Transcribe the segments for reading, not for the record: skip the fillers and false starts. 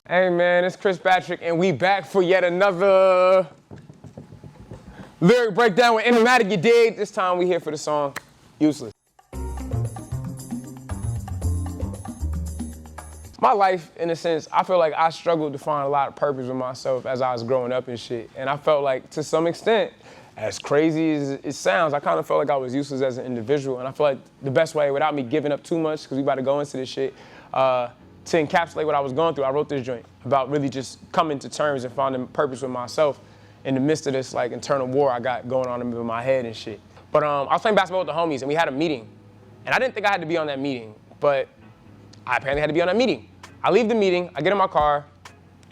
Hey man, it's Chris Patrick, and we back for yet another lyric breakdown with Enigmatic, you dig? This time we here for the song Useless. My life, in a sense, I feel like I struggled to find a lot of purpose with myself as I was growing up and shit. And I felt like, to some extent, as crazy as it sounds, I kind of felt like I was useless as an individual. And I feel like the best way, without me giving up too much, because we about to go into this shit, to encapsulate what I was going through, I wrote this joint about really just coming to terms and finding purpose with myself in the midst of this like internal war I got going on in my head and shit. But I was playing basketball with the homies and we had a meeting. And I didn't think I had to be on that meeting, but I apparently had to be on that meeting. I leave the meeting, I get in my car,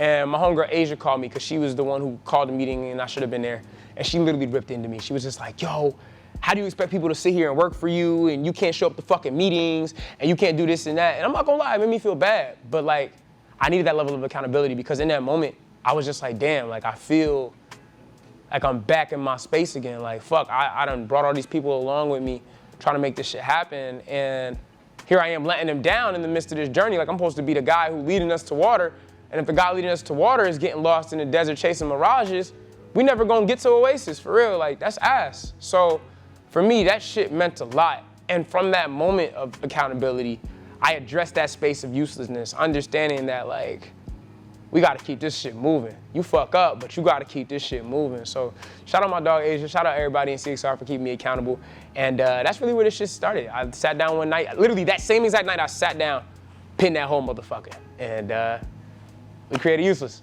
and my homegirl Asia called me because she was the one who called the meeting and I should have been there. And she literally ripped into me. She was just like, yo, how do you expect people to sit here and work for you and you can't show up to fucking meetings and you can't do this and that? And I'm not gonna lie, it made me feel bad. But like, I needed that level of accountability because in that moment, I was just like, damn, like I feel like I'm back in my space again. Like, fuck, I done brought all these people along with me trying to make this shit happen. And here I am letting them down in the midst of this journey. Like I'm supposed to be the guy who leading us to water. And if the guy leading us to water is getting lost in the desert chasing mirages, we never gonna get to Oasis, for real. Like, that's ass. So for me, that shit meant a lot. And from that moment of accountability, I addressed that space of uselessness, understanding that like, we gotta keep this shit moving. You fuck up, but you gotta keep this shit moving. So shout out my dog Asia, shout out everybody in CXR for keeping me accountable. And that's really where this shit started. I sat down one night, literally that same exact night I sat down, pinned that whole motherfucker. And we created Useless.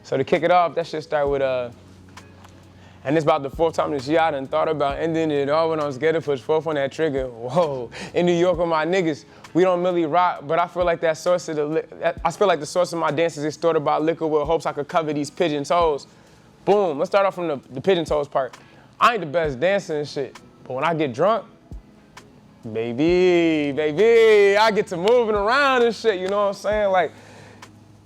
So to kick it off, that shit started with and it's about the fourth time this year I done thought about ending it all when I'm scared to push forth on that trigger. Whoa, in New York with my niggas, we don't really rock, but I feel like that source of I feel like the source of my dance is extorted by liquor with hopes I could cover these pigeon toes. Boom, let's start off from the pigeon toes part. I ain't the best dancer and shit, but when I get drunk, baby, I get to moving around and shit, you know what I'm saying? Like,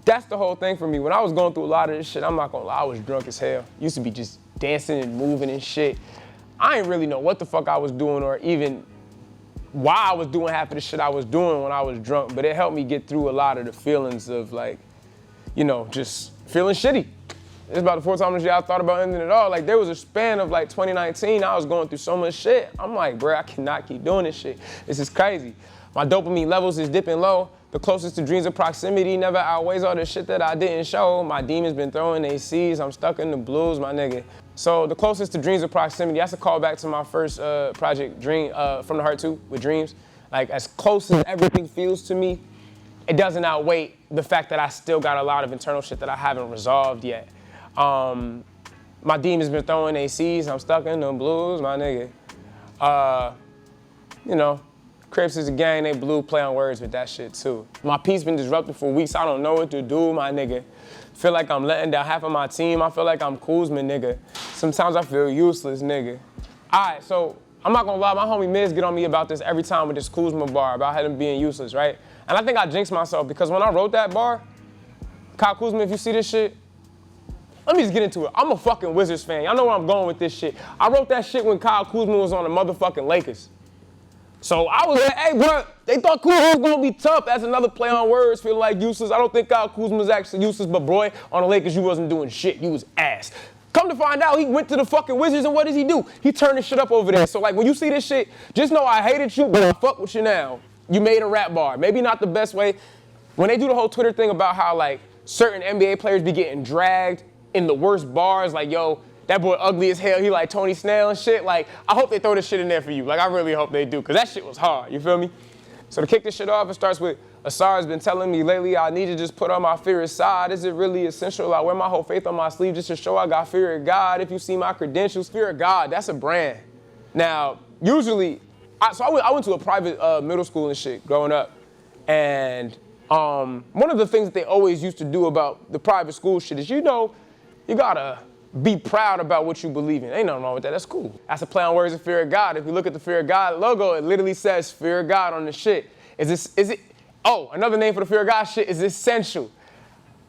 that's the whole thing for me. When I was going through a lot of this shit, I'm not gonna lie, I was drunk as hell. Used to be just dancing and moving and shit. I didn't really know what the fuck I was doing or even why I was doing half of the shit I was doing when I was drunk, but it helped me get through a lot of the feelings of like, you know, just feeling shitty. It's about the fourth time this year I thought about ending it all. Like there was a span of like 2019, I was going through so much shit. I'm like, bro, I cannot keep doing this shit. This is crazy. My dopamine levels is dipping low. The closest to dreams of proximity never outweighs all the shit that I didn't show. My demons been throwing they seeds. I'm stuck in the blues, my nigga. So the closest to dreams of proximity, that's a callback to my first project, Dream, From the Heart 2 with Dreams. Like as close as everything feels to me, it doesn't outweigh the fact that I still got a lot of internal shit that I haven't resolved yet. My demons been throwing they seeds. I'm stuck in the blues, my nigga. You know, Crips is a gang, they blue, play on words with that shit too. My peace been disrupted for weeks, I don't know what to do, my nigga. Feel like I'm letting down half of my team, I feel like I'm Kuzma, nigga. Sometimes I feel useless, nigga. All right, so I'm not gonna lie, my homie Miz get on me about this every time with this Kuzma bar, about him being useless, right? And I think I jinxed myself because when I wrote that bar, Kyle Kuzma, if you see this shit, let me just get into it. I'm a fucking Wizards fan, y'all know where I'm going with this shit. I wrote that shit when Kyle Kuzma was on the motherfucking Lakers. So I was like, hey, bro, they thought Kuzma was gonna be tough. That's another play on words, feeling like useless. I don't think Kyle Kuzma was actually useless, but boy, on the Lakers, you wasn't doing shit. You was ass. Come to find out, he went to the fucking Wizards, and what does he do? He turned this shit up over there. So like, when you see this shit, just know I hated you, but I fuck with you now. You made a rap bar. Maybe not the best way. When they do the whole Twitter thing about how like certain NBA players be getting dragged in the worst bars, like, yo, that boy ugly as hell, he like Tony Snell and shit. Like, I hope they throw this shit in there for you. Like, I really hope they do, because that shit was hard, you feel me? So to kick this shit off, it starts with, Asar's been telling me lately I need to just put on my fear aside. Is it really essential? I wear my whole faith on my sleeve just to show I got fear of God. If you see my credentials, fear of God, that's a brand. Now, usually, I went to a private middle school and shit growing up. And one of the things that they always used to do about the private school shit is, you know, you gotta be proud about what you believe in. Ain't nothing wrong with that, that's cool. That's a play on words of fear of God. If you look at the fear of God logo, it literally says fear of God on the shit. Oh, another name for the fear of God shit is essential.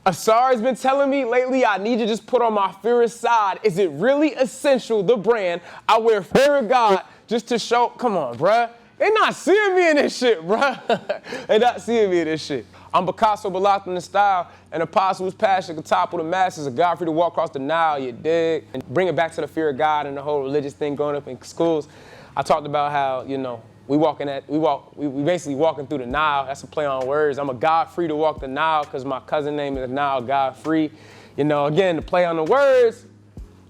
Asar has been telling me lately I need to just put on my fear aside. Is it really essential, the brand? I wear fear of God just to show, come on, bruh. They not seeing me in this shit, bruh. They not seeing me in this shit. I'm Picasso, but locked in the style. An apostle whose passion could topple the masses. A God free to walk across the Nile, you dig? And bring it back to the fear of God and the whole religious thing growing up in schools. I talked about how, you know, we basically walking through the Nile. That's a play on words. I'm a God free to walk the Nile because my cousin name is Nile God free. You know, again, the play on the words.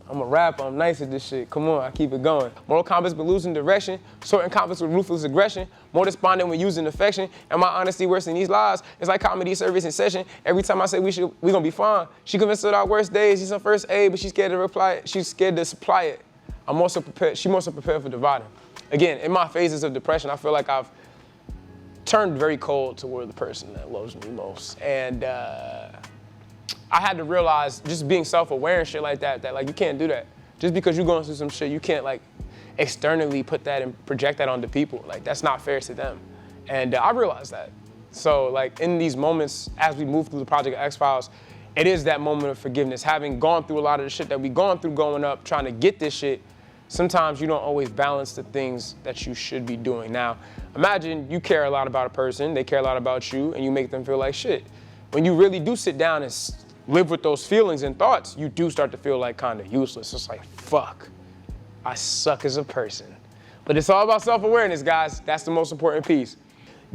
I'm a rapper, I'm nice at this shit. Come on, I keep it going. Mortal conflicts but losing direction. Certain conflicts with ruthless aggression. More despondent when using affection. And my honesty worse than these lies. It's like comedy service in session. Every time I say we gonna be fine. She convinced of our worst days. She's on first aid, but she's scared to reply it. She's scared to supply it. I'm also prepared, she's more so prepared for dividing. Again, in my phases of depression, I feel like I've turned very cold toward the person that loves me most. And I had to realize, just being self-aware and shit like that like you can't do that. Just because you're going through some shit, you can't like externally put that and project that onto people. Like that's not fair to them. And I realized that. So like in these moments, as we move through the Project X-Files, it is that moment of forgiveness. Having gone through a lot of the shit that we gone through growing up, trying to get this shit, sometimes you don't always balance the things that you should be doing. Now, imagine you care a lot about a person, they care a lot about you, and you make them feel like shit. When you really do sit down and live with those feelings and thoughts, you do start to feel like kind of useless. It's like, fuck, I suck as a person. But it's all about self-awareness, guys. That's the most important piece.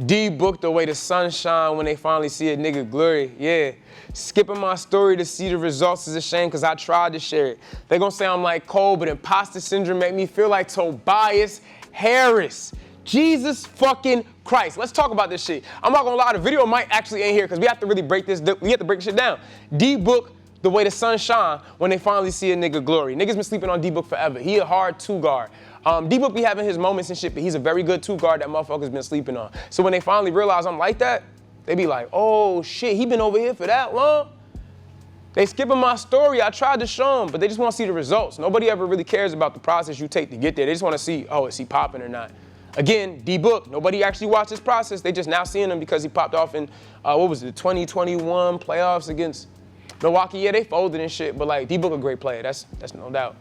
D booked the way the sun shine when they finally see a nigga glory. Yeah. Skipping my story to see the results is a shame because I tried to share it. They gonna say I'm like Cole, but imposter syndrome make me feel like Tobias Harris. Jesus fucking Christ. Let's talk about this shit. I'm not gonna lie, the video might actually ain't here because we have to really break this, we have to break this shit down. D-Book, the way the sun shine when they finally see a nigga glory. Niggas been sleeping on D-Book forever. He a hard two-guard. D-Book be having his moments and shit, but he's a very good two-guard that motherfuckers been sleeping on. So when they finally realize I'm like that, they be like, oh shit, he been over here for that long? They skipping my story. I tried to show them, but they just want to see the results. Nobody ever really cares about the process you take to get there. They just want to see, oh, is he popping or not? Again, D-Book, nobody actually watched this process. They just now seeing him because he popped off in, what was it, the 2021 playoffs against Milwaukee. Yeah, they folded and shit, but like D-Book a great player, that's no doubt.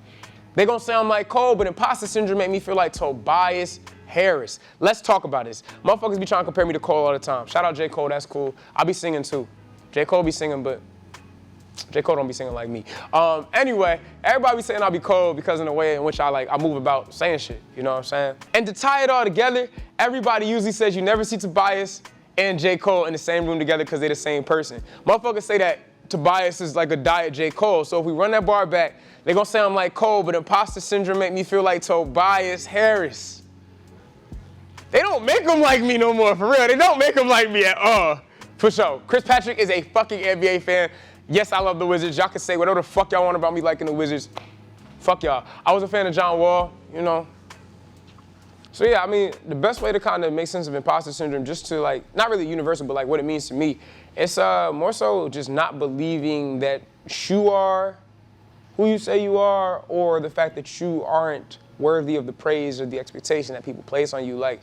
They gonna say I'm like Cole, but imposter syndrome make me feel like Tobias Harris. Let's talk about this. Motherfuckers be trying to compare me to Cole all the time. Shout out J. Cole, that's cool. I be singing too. J. Cole be singing, but J. Cole don't be singing like me. Anyway, everybody be saying I be Cole because of the way in which I move about saying shit, you know what I'm saying? And to tie it all together, everybody usually says you never see Tobias and J. Cole in the same room together because they're the same person. Motherfuckers say that Tobias is like a diet J. Cole. So if we run that bar back, they gonna say I'm like Cole, but imposter syndrome make me feel like Tobias Harris. They don't make them like me no more, for real. They don't make them like me at all. For sure. Chris Patrick is a fucking NBA fan. Yes, I love the Wizards. Y'all can say whatever the fuck y'all want about me liking the Wizards. Fuck y'all. I was a fan of John Wall, you know. So yeah, I mean, the best way to kind of make sense of imposter syndrome, just to like, not really universal, but like what it means to me, it's more so just not believing that you are who you say you are, or the fact that you aren't worthy of the praise or the expectation that people place on you. Like,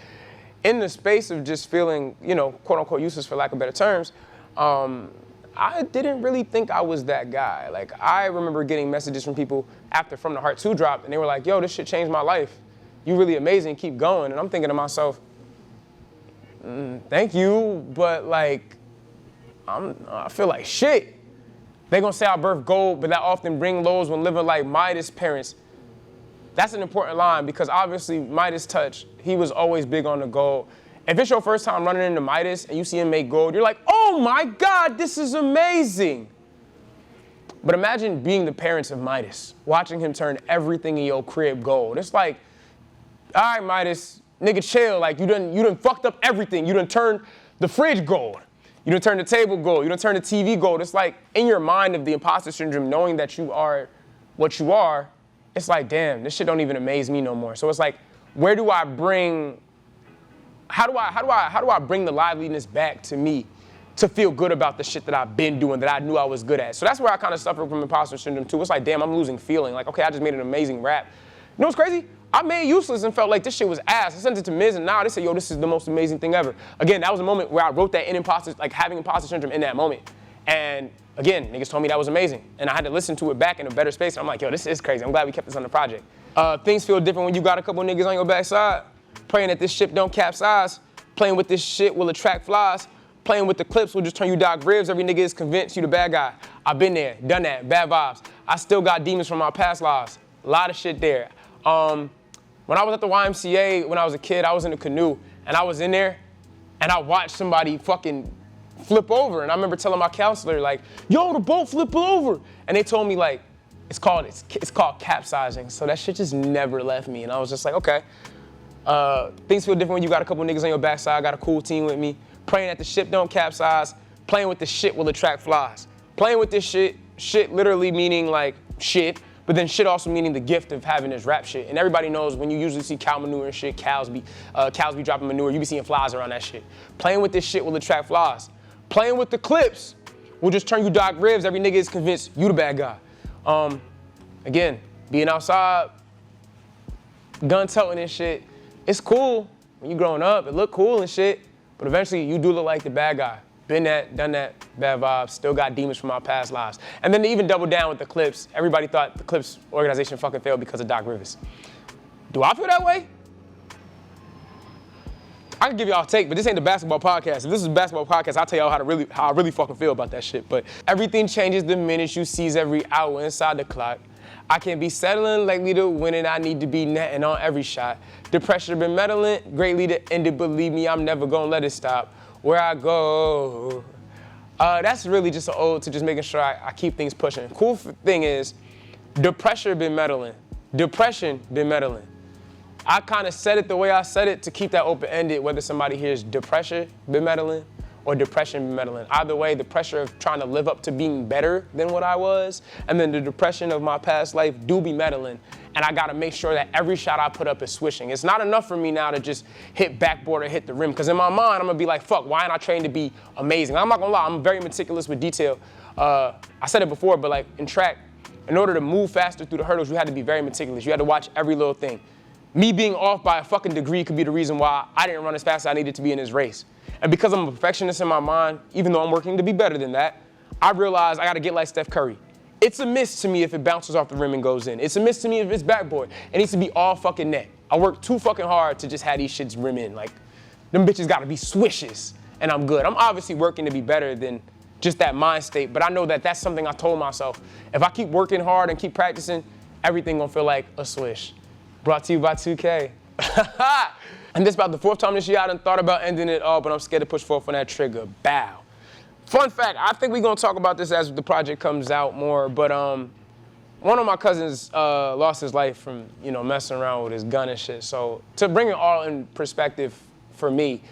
in the space of just feeling, you know, quote unquote useless for lack of better terms, I didn't really think I was that guy. Like, I remember getting messages from people after From the Heart 2 dropped, and they were like, yo, this shit changed my life. You really amazing, keep going. And I'm thinking to myself, thank you, but like, I feel like shit. They gonna say I birthed gold, but that often bring lows when living like Midas' parents. That's an important line because obviously Midas touch, he was always big on the gold. If it's your first time running into Midas and you see him make gold, you're like, oh my God, this is amazing. But imagine being the parents of Midas, watching him turn everything in your crib gold. It's like, all right, Midas, nigga chill. Like you done fucked up everything. You done turned the fridge gold. You done turned the table gold. You done turned the TV gold. It's like in your mind of the imposter syndrome, knowing that you are what you are, it's like, damn, this shit don't even amaze me no more. So it's like, how do I bring the liveliness back to me to feel good about the shit that I've been doing that I knew I was good at? So that's where I kind of suffer from imposter syndrome too. It's like, damn, I'm losing feeling. Like, okay, I just made an amazing rap. You know what's crazy? I made Useless and felt like this shit was ass. I sent it to Miz and now they said, yo, this is the most amazing thing ever. Again, that was a moment where I wrote that in imposter, like having imposter syndrome in that moment. And again, niggas told me that was amazing. And I had to listen to it back in a better space. I'm like, yo, this is crazy. I'm glad we kept this on the project. Things feel different when you got a couple niggas on your backside, praying that this ship don't capsize. Playing with this shit will attract flies. Playing with the clips will just turn you Doc Ribs. Every nigga is convinced you the bad guy. I've been there, done that, bad vibes. I still got demons from my past lives. A lot of shit there. When I was at the YMCA, when I was a kid, I was in a canoe, and I was in there, and I watched somebody fucking flip over. And I remember telling my counselor, like, yo, the boat flipped over. And they told me, like, it's called capsizing. So that shit just never left me. And I was just like, okay. Things feel different when you got a couple niggas on your backside, got a cool team with me. Praying that the ship don't capsize. Playing with the shit will attract flies. Playing with this shit literally meaning like shit, but then shit also meaning the gift of having this rap shit. And everybody knows when you usually see cow manure and shit, cows be dropping manure, you be seeing flies around that shit. Playing with this shit will attract flies. Playing with the clips will just turn you Doc Ribs. Every nigga is convinced you the bad guy. Again, being outside, gun toting and shit, it's cool when you growing up, it look cool and shit, but eventually you do look like the bad guy. Been that, done that, bad vibes, still got demons from our past lives. And then to even double down with the Clips, everybody thought the Clips organization fucking failed because of Doc Rivers. Do I feel that way? I can give y'all a take, but this ain't the basketball podcast. If this is a basketball podcast, I'll tell y'all how I really fucking feel about that shit. But everything changes the minute you seize every hour inside the clock. I can't be settling lately to winning. I need to be netting on every shot. The pressure been meddling greatly to end it. Believe me, I'm never gonna let it stop. Where I go. That's really just an ode to just making sure I keep things pushing. Cool thing is, the pressure been meddling. Depression been meddling. I kind of said it the way I said it to keep that open-ended, whether somebody hears depression been meddling or depression been meddling. Either way, the pressure of trying to live up to being better than what I was, and then the depression of my past life do be meddling. And I gotta make sure that every shot I put up is swishing. It's not enough for me now to just hit backboard or hit the rim, because in my mind, I'm gonna be like, fuck, why ain't I trained to be amazing? I'm not gonna lie, I'm very meticulous with detail. I said it before, but like in track, in order to move faster through the hurdles, you had to be very meticulous. You had to watch every little thing. Me being off by a fucking degree could be the reason why I didn't run as fast as I needed to be in this race. And because I'm a perfectionist in my mind, even though I'm working to be better than that, I realized I gotta get like Steph Curry. It's a miss to me if it bounces off the rim and goes in. It's a miss to me if it's backboard. It needs to be all fucking net. I work too fucking hard to just have these shits rim in. Like, them bitches gotta be swishes, and I'm good. I'm obviously working to be better than just that mind state, but I know that that's something I told myself. If I keep working hard and keep practicing, everything gonna feel like a swish. Brought to you by 2K. And this about the fourth time this year I done thought about ending it all, but I'm scared to push forth on that trigger. Bow. Fun fact, I think we're gonna talk about this as the project comes out more, but one of my cousins lost his life from, messing around with his gun and shit. So to bring it all in perspective for me,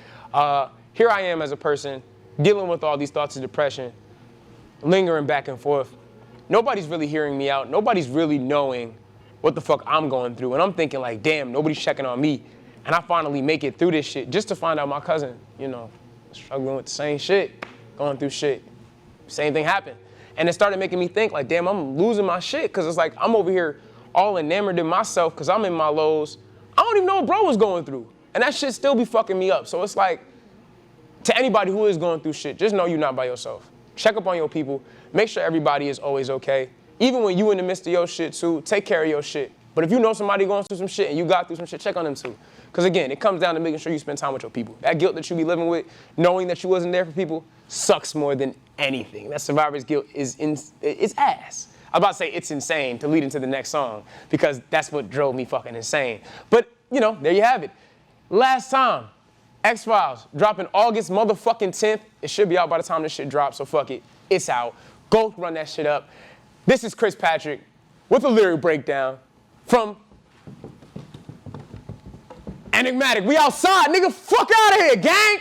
here I am as a person dealing with all these thoughts of depression, lingering back and forth. Nobody's really hearing me out. Nobody's really knowing what the fuck I'm going through. And I'm thinking like, damn, nobody's checking on me. And I finally make it through this shit just to find out my cousin, struggling with the same shit, going through shit. Same thing happened. And it started making me think like, damn, I'm losing my shit. Cause it's like, I'm over here all enamored in myself cause I'm in my lows. I don't even know what bro was going through. And that shit still be fucking me up. So it's like, to anybody who is going through shit, just know you're not by yourself. Check up on your people. Make sure everybody is always okay. Even when you in the midst of your shit too, take care of your shit. But if you know somebody going through some shit and you got through some shit, check on them too. Because again, it comes down to making sure you spend time with your people. That guilt that you be living with, knowing that you wasn't there for people, sucks more than anything. That survivor's guilt is it's ass. I was about to say it's insane to lead into the next song because that's what drove me fucking insane. But, there you have it. Last time, X-Files dropping August motherfucking 10th. It should be out by the time this shit drops, so fuck it. It's out. Go run that shit up. This is Chris Patrick with a lyric breakdown from Enigmatic. We outside, nigga. Fuck out of here, gang.